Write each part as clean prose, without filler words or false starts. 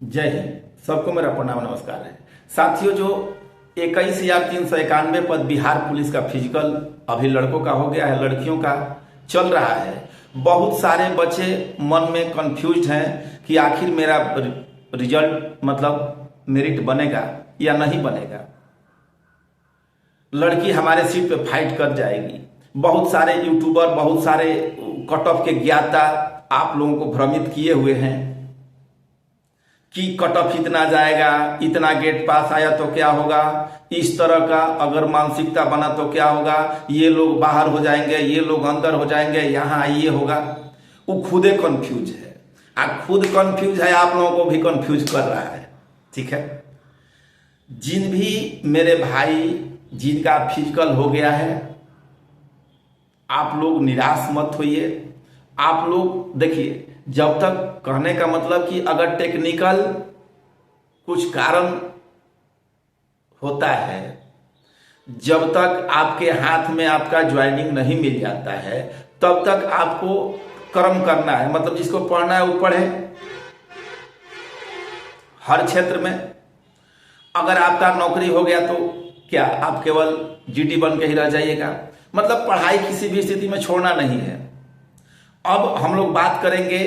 जय हिंद। सबको मेरा प्रणाम नमस्कार है। साथियों, जो 21,391 पद बिहार पुलिस का फिजिकल अभी लड़कों का हो गया है, लड़कियों का चल रहा है। बहुत सारे बच्चे मन में कंफ्यूज हैं कि आखिर मेरा रिजल्ट मतलब मेरिट बनेगा या नहीं बनेगा। लड़की हमारे सीट पे फाइट कर जाएगी। बहुत सारे यूट्यूबर, बहुत सारे कट ऑफ के ज्ञाता आप लोगों को भ्रमित किए हुए हैं कि कट ऑफ इतना जाएगा, इतना गेट पास आया तो क्या होगा, इस तरह का अगर मानसिकता बना तो क्या होगा, ये लोग बाहर हो जाएंगे, ये लोग अंदर हो जाएंगे, यहाँ ये होगा। वो खुदे कंफ्यूज है। खुद कंफ्यूज है, आप लोगों को भी कंफ्यूज कर रहा है। ठीक है। जिन भी मेरे भाई जिनका फिजिकल हो गया है, आप लोग निराश मत होइए। आप लोग देखिए, जब तक कहने का मतलब कि अगर टेक्निकल कुछ कारण होता है, जब तक आपके हाथ में आपका ज्वाइनिंग नहीं मिल जाता है, तब तक आपको कर्म करना है। मतलब जिसको पढ़ना है वो पढ़े। हर क्षेत्र में अगर आपका नौकरी हो गया तो क्या आप केवल जीडी बन के ही रह जाइएगा? मतलब पढ़ाई किसी भी स्थिति में छोड़ना नहीं है। अब हम लोग बात करेंगे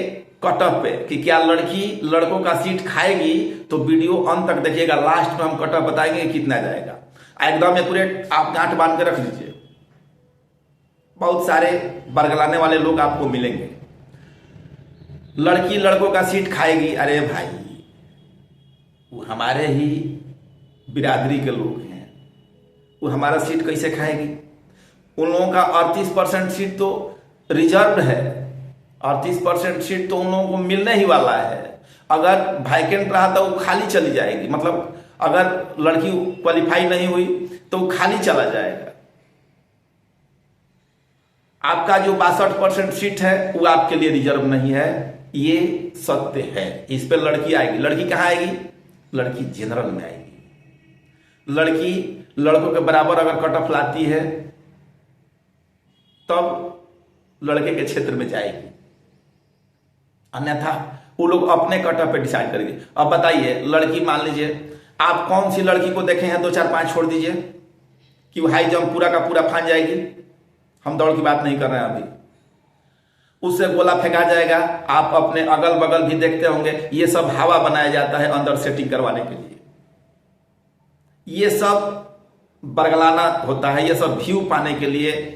कट ऑफ पे कि क्या लड़की लड़कों का सीट खाएगी, तो वीडियो अंत तक देखिएगा। लास्ट में हम कट ऑफ बताएंगे कितना जाएगा। एकदम एक्यूरेट आप गांठ बांध के रख लीजिए। बहुत सारे बरगलाने वाले लोग आपको मिलेंगे। लड़की लड़कों का सीट खाएगी, अरे भाई वो हमारे ही बिरादरी के लोग हैं, वो हमारा सीट कैसे खाएगी? उन लोगों का 38% सीट तो रिजर्व है। 38% सीट तो उन लोगों को मिलने ही वाला है। अगर वैकेंट रहा तो वो खाली चली जाएगी। मतलब अगर लड़की क्वालिफाई नहीं हुई तो वो खाली चला जाएगा। आपका जो 62% सीट है वो आपके लिए रिजर्व नहीं है। ये सत्य है। इस पे लड़की आएगी। लड़की कहाँ आएगी? लड़की जनरल में आएगी। लड़की लड़कों के बराबर अगर कट ऑफ लाती है तब लड़के के क्षेत्र में जाएगी, अन्यथा वो लोग अपने कट ऑफ पे डिसाइड करेंगे। अब बताइए, लड़की मान लीजिए आप कौन सी लड़की को देखे हैं, 2 4 5 छोड़ दीजिए, कि वो हाई जंप पूरा का पूरा फान जाएगी। हम दौड़ की बात नहीं कर रहे हैं अभी। उससे गोला फेंका जाएगा। आप अपने अगल बगल भी देखते होंगे, ये सब हवा बनाया जाता है अंदर सेटिंग करवाने के लिए। ये सब बरगलाना होता है। ये सब व्यू पाने के लिए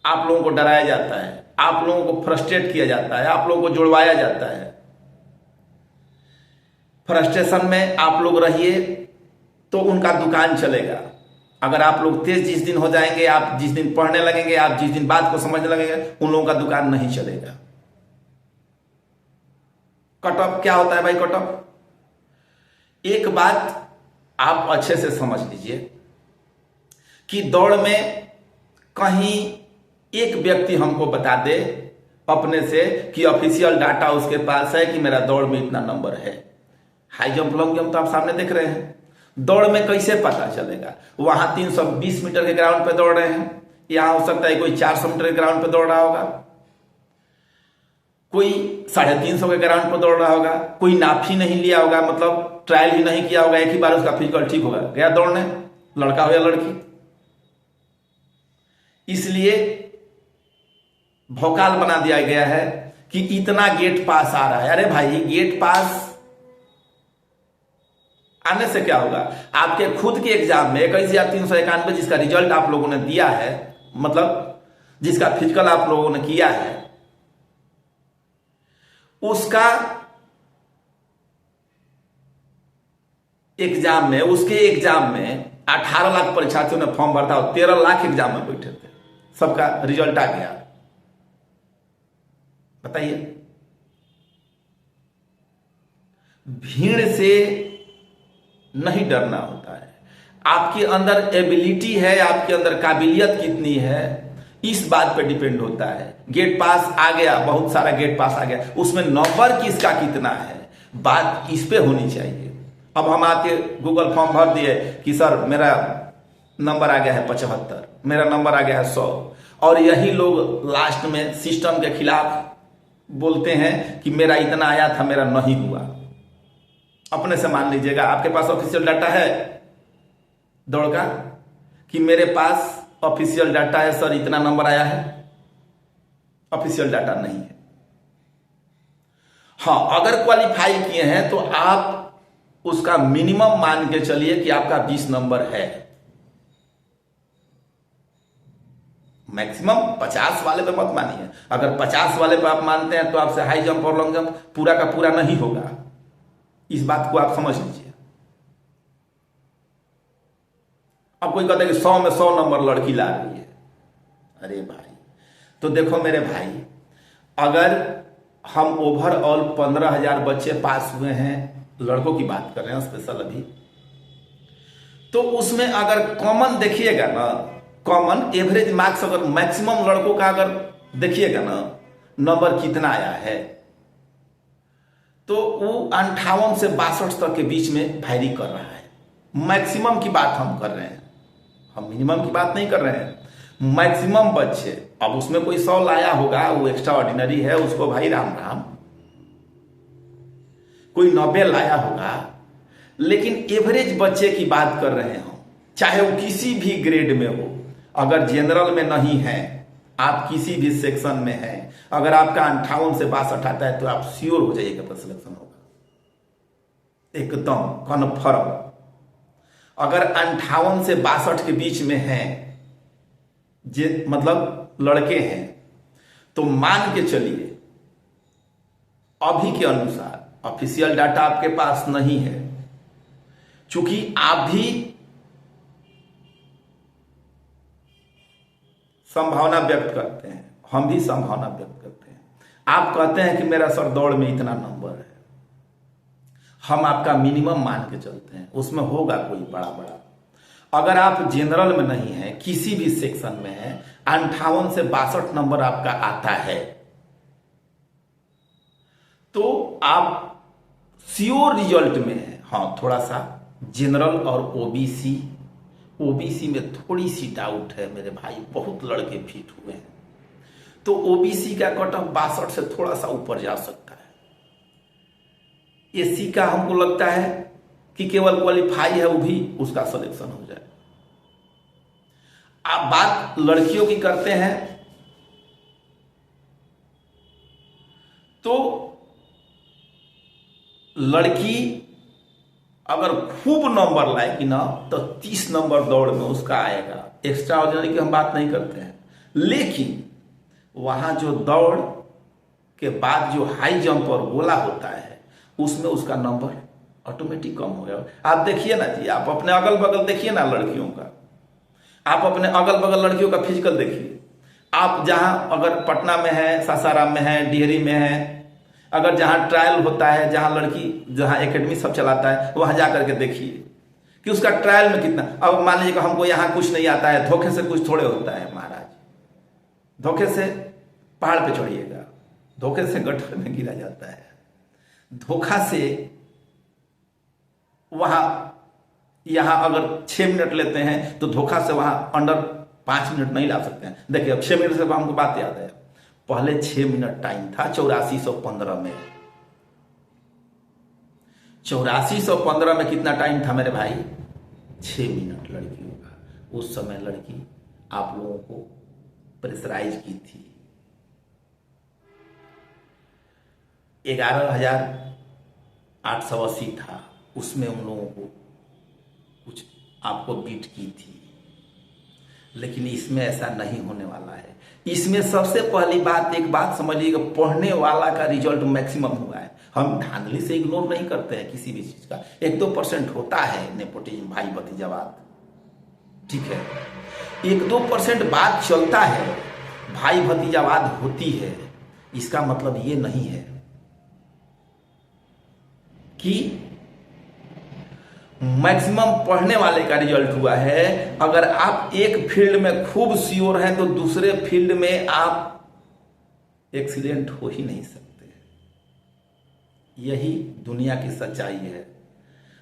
आप लोगों को डराया जाता है, आप लोगों को फ्रस्ट्रेट किया जाता है, आप लोगों को जुड़वाया जाता है। फ्रस्ट्रेशन में आप लोग रहिए तो उनका दुकान चलेगा। अगर आप लोग तेज जिस दिन हो जाएंगे, आप जिस दिन पढ़ने लगेंगे, आप जिस दिन बात को समझने लगेंगे, उन लोगों का दुकान नहीं चलेगा। कट ऑफ क्या होता है भाई? कट ऑफ, एक बात आप अच्छे से समझ लीजिए कि दौड़ में कहीं एक व्यक्ति हमको बता दे अपने से कि ऑफिशियल डाटा उसके पास है कि मेरा दौड़ में इतना नंबर है। हाई जंप लॉन्ग जंप तो आप सामने देख रहे हैं। दौड़ में कैसे पता चलेगा? वहां 320 मीटर के ग्राउंड पे दौड़ रहे हैं, यहां हो सकता है कोई 400 मीटर के ग्राउंड पे दौड़ रहा होगा, कोई 350 के ग्राउंड पर दौड़ रहा होगा, कोई नाप ही नहीं लिया होगा, मतलब ट्रायल ही नहीं किया होगा। एक ही बार उसका फिजिकल ठीक होगा, गया दौड़ने, लड़का हो या लड़की। इसलिए भौकाल बना दिया गया है कि इतना गेट पास आ रहा है। अरे भाई, गेट पास आने से क्या होगा? आपके खुद के एग्जाम में 21,391 जिसका रिजल्ट आप लोगों ने दिया है, मतलब जिसका फिजिकल आप लोगों ने किया है, उसका एग्जाम में, उसके एग्जाम में 18 लाख परीक्षार्थियों ने फॉर्म भरता और 13 लाख एग्जाम में बैठे थे। सबका रिजल्ट आ गया। बताइए, भीड़ से नहीं डरना होता है। आपके अंदर एबिलिटी है, आपके अंदर काबिलियत कितनी है, इस बात पे डिपेंड होता है। गेट पास आ गया, बहुत सारा गेट पास आ गया, उसमें नंबर किसका कितना है, बात इस पे होनी चाहिए। अब हम आके गूगल फॉर्म भर दिए कि सर मेरा नंबर आ गया है 75, मेरा नंबर आ गया है 100, और यही लोग लास्ट में सिस्टम के खिलाफ बोलते हैं कि मेरा इतना आया था, मेरा नहीं हुआ। अपने से मान लीजिएगा, आपके पास ऑफिशियल डाटा है दौड़ का कि मेरे पास ऑफिशियल डाटा है सर, इतना नंबर आया है? ऑफिशियल डाटा नहीं है। हाँ, अगर क्वालिफाई किए हैं तो आप उसका मिनिमम मान के चलिए कि आपका 20 नंबर है। मैक्सिमम 50 वाले पे मत मानिए। अगर 50 वाले पे आप मानते हैं तो आपसे हाई जंप और लॉन्ग जंप पूरा का पूरा नहीं होगा। इस बात को आप समझ लीजिए। अब कोई कहते हैं कि 100 में 100 नंबर लड़की ला रही है। अरे भाई, तो देखो मेरे भाई, अगर हम ओवरऑल 15,000 बच्चे पास हुए हैं, लड़कों की बात कर रहे हैं स्पेशल अभी, तो उसमें अगर कॉमन देखिएगा ना, कॉमन एवरेज मार्क्स अगर मैक्सिमम लड़कों का अगर देखिएगा ना नंबर कितना आया है, तो वो 58 से 62 तक के बीच में वैरी कर रहा है। मैक्सिमम की बात हम कर रहे हैं, हम मिनिमम की बात नहीं कर रहे हैं। मैक्सिमम बच्चे, अब उसमें कोई 100 लाया होगा, वो एक्स्ट्रा ऑर्डिनरी है, उसको भाई राम राम। कोई 90 लाया होगा, लेकिन एवरेज बच्चे की बात कर रहे हो, चाहे वो किसी भी ग्रेड में हो। अगर जनरल में नहीं है, आप किसी भी सेक्शन में हैं, अगर आपका 58 से 62 आता है तो आप श्योर हो जाइएगा पर सिलेक्शन होगा, एकदम कन्फर्म। अगर 58 से 62 के बीच में हैं, मतलब लड़के हैं, तो मान के चलिए अभी के अनुसार, ऑफिशियल डाटा आपके पास नहीं है, चूंकि आप भी संभावना व्यक्त करते हैं, हम भी संभावना व्यक्त करते हैं। आप कहते हैं कि मेरा सर दौड़ में इतना नंबर है, हम आपका मिनिमम मान के चलते हैं, उसमें होगा कोई बड़ा बड़ा। अगर आप जनरल में नहीं है, किसी भी सेक्शन में है, 58 से 62 नंबर आपका आता है, तो आप श्योर रिजल्ट में है। हाँ, थोड़ा सा जनरल और ओबीसी में थोड़ी सी डाउट है मेरे भाई, बहुत लड़के फिट हुए हैं, तो ओबीसी का कट ऑफ 62 से थोड़ा सा ऊपर जा सकता है। एससी का हमको लगता है कि केवल क्वालिफाई है, वो भी उसका सिलेक्शन हो जाए। आप बात लड़कियों की करते हैं तो लड़की अगर खूब नंबर लाएगी ना तो 30 नंबर दौड़ में उसका आएगा। एक्स्ट्रा ऑर्डिनरी की हम बात नहीं करते हैं, लेकिन वहां जो दौड़ के बाद जो हाई जंप और गोला होता है, उसमें उसका नंबर ऑटोमेटिक कम हो गया। आप देखिए ना जी, आप अपने अगल बगल देखिए ना लड़कियों का, आप अपने अगल बगल लड़कियों का फिजिकल देखिए। आप जहां अगर पटना में है, सासाराम में है, डिहरी में है, अगर जहां ट्रायल होता है, जहां लड़की जहां एकेडमी सब चलाता है, वहां जाकर के देखिए कि उसका ट्रायल में कितना। अब मान लीजिए कि हमको यहां कुछ नहीं आता है, धोखे से कुछ थोड़े होता है महाराज। धोखे से पहाड़ पे चढ़िएगा, धोखे से गड्ढे में गिरा जाता है, धोखा से वहां यहां अगर 6 मिनट लेते हैं तो धोखा से वहां अंडर 5 मिनट नहीं ला सकते हैं। देखिए, अब 6 मिनट से हमको बात याद है, पहले 6 मिनट टाइम था 8415 में। 8415 में कितना टाइम था मेरे भाई? 6 मिनट लड़कियों का। उस समय लड़की आप लोगों को प्रेशराइज की थी। 11,880 था, उसमें उन लोगों को कुछ आपको बीट की थी, लेकिन इसमें ऐसा नहीं होने वाला है। इसमें सबसे पहली बात, एक बात समझिएगा, पढ़ने वाला का रिजल्ट मैक्सिमम हुआ है। हम धांधली से इग्नोर नहीं करते हैं किसी भी चीज का। 1-2% होता है नेपोटिज्म, भाई भतीजावाद, ठीक है, 1-2% बात चलता है, भाई भतीजावाद होती है। इसका मतलब ये नहीं है कि मैक्सिमम पढ़ने वाले का रिजल्ट हुआ है। अगर आप एक फील्ड में खूब श्योर हैं तो दूसरे फील्ड में आप एक्सीलेंट हो ही नहीं सकते। यही दुनिया की सच्चाई है।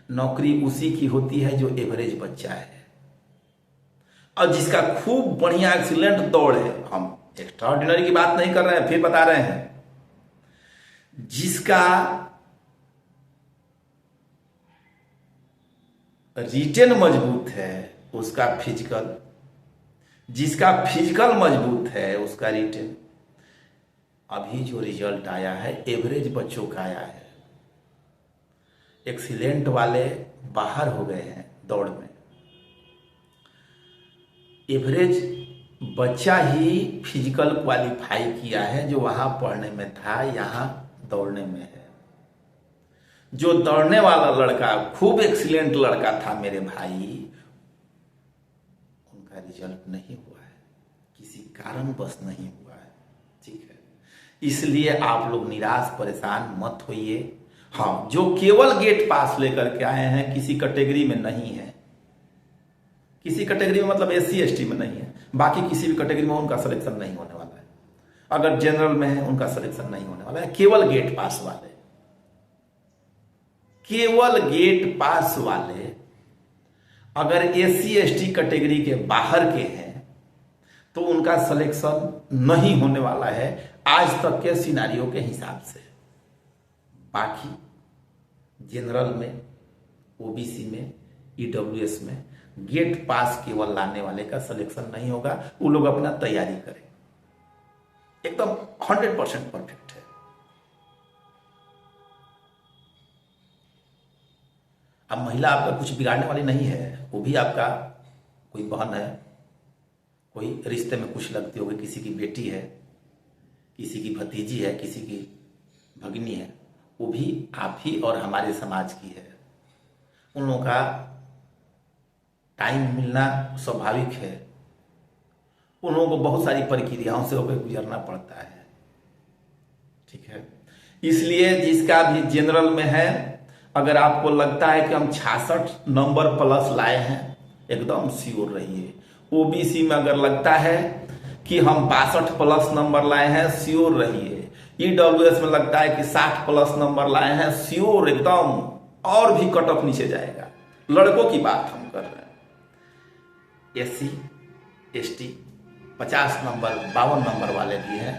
नौकरी उसी की होती है जो एवरेज बच्चा है, और जिसका खूब बढ़िया एक्सीलेंट दौड़ है। हम एक्स्ट्रा ऑर्डिनरी की बात नहीं कर रहे हैं, फिर बता रहे हैं, जिसका रिटेन मजबूत है उसका फिजिकल, जिसका फिजिकल मजबूत है उसका रिटेन। अभी जो रिजल्ट आया है एवरेज बच्चों का आया है, एक्सीलेंट वाले बाहर हो गए हैं दौड़ में। एवरेज बच्चा ही फिजिकल क्वालिफाई किया है, जो वहां पढ़ने में था यहां दौड़ने में है। जो दौड़ने वाला लड़का खूब एक्सीलेंट लड़का था मेरे भाई, उनका रिजल्ट नहीं हुआ है, किसी कारणवश नहीं हुआ है। ठीक है, इसलिए आप लोग निराश परेशान मत होइए। हाँ, जो केवल गेट पास लेकर के आए हैं, किसी कैटेगरी में नहीं है, किसी कैटेगरी में मतलब SC ST में नहीं है, बाकी किसी भी कैटेगरी में उनका सिलेक्शन नहीं होने वाला है। अगर जनरल में है उनका सिलेक्शन नहीं होने वाला है। केवल गेट पास वाले, केवल गेट पास वाले अगर SC ST कैटेगरी के बाहर के हैं तो उनका सिलेक्शन नहीं होने वाला है आज तक के सिनारियों के हिसाब से। बाकी जनरल में, OBC में, EWS में गेट पास केवल लाने वाले का सिलेक्शन नहीं होगा। वो लोग अपना तैयारी करें, एकदम 100% परफेक्ट है। अब महिला आपका कुछ बिगाड़ने वाली नहीं है, वो भी आपका कोई बहन है, कोई रिश्ते में कुछ लगती होगी, किसी की बेटी है, किसी की भतीजी है, किसी की भगिनी है, वो भी आप ही और हमारे समाज की है। उन लोगों का टाइम मिलना स्वाभाविक है, उन लोगों को बहुत सारी प्रक्रियाओं से होकर गुजरना पड़ता है। ठीक है, इसलिए जिसका भी जनरल में है, अगर आपको लगता है कि हम 66 नंबर प्लस लाए हैं, एकदम श्योर रहिए। OBC में अगर लगता है कि हम 62 प्लस नंबर लाए हैं, श्योर रहिए। EWS में लगता है कि 60 प्लस नंबर लाए हैं, श्योर एकदम, और भी कट ऑफ नीचे जाएगा। लड़कों की बात हम कर रहे हैं। SC ST 50 नंबर 52 नंबर वाले भी हैं,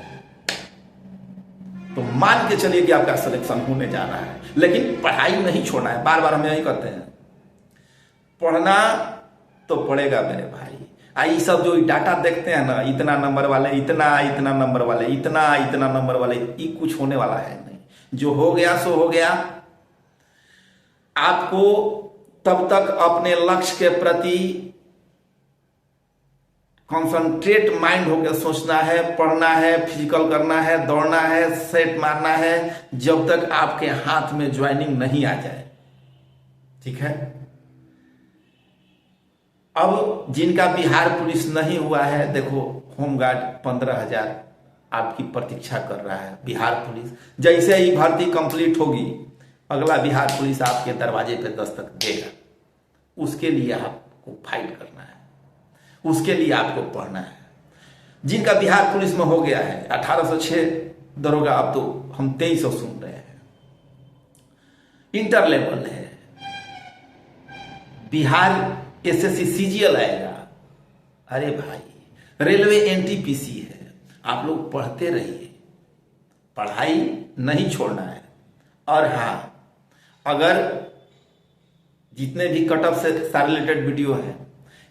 तो मान के चलिए कि आपका सिलेक्शन होने जा रहा है। लेकिन पढ़ाई नहीं छोड़ना है, बार बार हम यही कहते हैं, पढ़ना तो पड़ेगा मेरे भाई। ये सब जो डाटा देखते हैं ना, इतना नंबर वाले, इतना नंबर वाले, इतना नंबर वाले, ये कुछ होने वाला है नहीं। जो हो गया सो हो गया। आपको तब तक अपने लक्ष्य के प्रति कॉन्सेंट्रेट माइंड होकर सोचना है, पढ़ना है, फिजिकल करना है, दौड़ना है, सेट मारना है, जब तक आपके हाथ में ज्वाइनिंग नहीं आ जाए। ठीक है, अब जिनका बिहार पुलिस नहीं हुआ है, देखो होमगार्ड 15,000 आपकी प्रतीक्षा कर रहा है। बिहार पुलिस जैसे ही भर्ती कंप्लीट होगी, अगला बिहार पुलिस आपके दरवाजे पे दस्तक देगा। उसके लिए आपको फाइट करना है, उसके लिए आपको पढ़ना है। जिनका बिहार पुलिस में हो गया है 1806 दरोगा, अब तो हम 2300 सुन रहे हैं। इंटर लेवल है, बिहार SSC CGL आएगा। अरे भाई, रेलवे NTPC है। आप लोग पढ़ते रहिए, पढ़ाई नहीं छोड़ना है। और हाँ, अगर जितने भी कट ऑफ से रिलेटेड वीडियो हैं,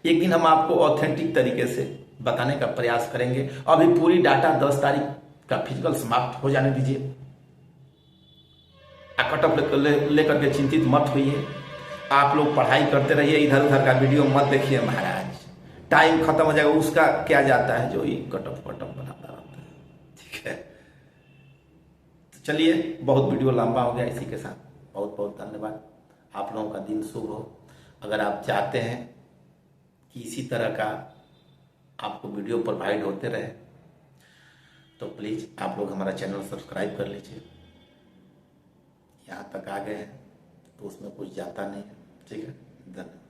एक दिन हम आपको ऑथेंटिक तरीके से बताने का प्रयास करेंगे। अभी पूरी डाटा 10 तारीख का फिजिकल समाप्त हो जाने दीजिए। कट ऑफ लेकर के चिंतित मत होइए। आप लोग पढ़ाई करते रहिए, इधर उधर का वीडियो मत देखिए महाराज, टाइम खत्म हो जाएगा। उसका क्या जाता है जो ये कट ऑफ बनाता रहता है। ठीक है, तो चलिए, बहुत वीडियो लंबा हो गया। इसी के साथ बहुत बहुत धन्यवाद। आप लोगों का दिन शुभ हो। अगर आप चाहते हैं कि इसी तरह का आपको वीडियो प्रोवाइड होते रहे, तो प्लीज़ आप लोग हमारा चैनल सब्सक्राइब कर लीजिए। यहाँ तक आ गए हैं तो उसमें कुछ जाता नहीं है। ठीक है, धन्यवाद।